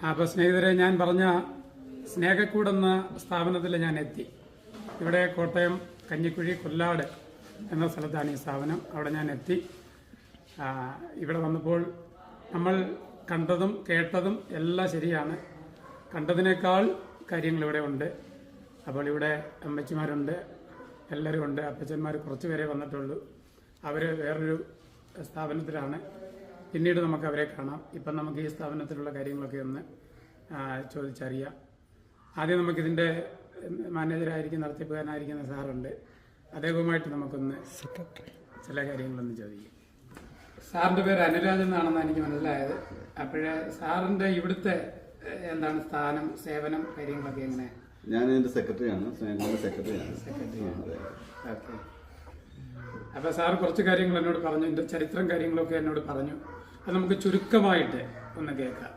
അപ്പോൾ സ്നേഹിതരെ, ഞാൻ പറഞ്ഞ സ്നേഹക്കൂടെന്ന സ്ഥാപനത്തിൽ ഞാൻ എത്തി. ഇവിടെ കോട്ടയം കഞ്ഞിക്കുഴി കൊല്ലാട് എന്ന സ്ഥലത്താണ് ഈ സ്ഥാപനം. അവിടെ ഞാൻ എത്തി. ഇവിടെ വന്നപ്പോൾ നമ്മൾ കണ്ടതും കേട്ടതും എല്ലാം ശരിയാണ്. കണ്ടതിനേക്കാൾ കാര്യങ്ങൾ ഇവിടെ ഉണ്ട്. അപ്പോൾ ഇവിടെ അമ്മച്ചിമാരുണ്ട്, എല്ലാവരും ഉണ്ട്. അപ്പച്ചന്മാർ കുറച്ച് പേരെ വന്നിട്ടുള്ളൂ. അവർ വേറൊരു സ്ഥാപനത്തിലാണ്. പിന്നീട് നമുക്ക് അവരെ കാണാം. ഇപ്പം നമുക്ക് ഈ സ്ഥാപനത്തിലുള്ള കാര്യങ്ങളൊക്കെ ഒന്ന് ചോദിച്ചറിയാം. ആദ്യം നമുക്കിതിൻ്റെ മാനേജറായിരിക്കും, നടത്തിപ്പുകാരനായിരിക്കുന്ന സാറുണ്ട്. അദ്ദേഹവുമായിട്ട് നമുക്കൊന്ന് ചില കാര്യങ്ങളൊന്ന് ചോദിക്കാം. സാറിൻ്റെ പേര് അനുരാജ് എന്നാണെന്ന് എനിക്ക് മനസ്സിലായത്. അപ്പോഴേ സാറിൻ്റെ ഇവിടുത്തെ എന്താണ് സ്ഥാനം, സേവനം, കാര്യങ്ങളൊക്കെ എങ്ങനെ? ഞാൻ എൻ്റെ സെക്രട്ടറിയാണ്. ഓക്കെ. അപ്പോൾ സാർ കുറച്ച് കാര്യങ്ങൾ എന്നോട് പറഞ്ഞു, എൻ്റെ ചരിത്രം കാര്യങ്ങളൊക്കെ എന്നോട് പറഞ്ഞു. അത് നമുക്ക് ചുരുക്കമായിട്ട് ഒന്ന് കേൾക്കാം.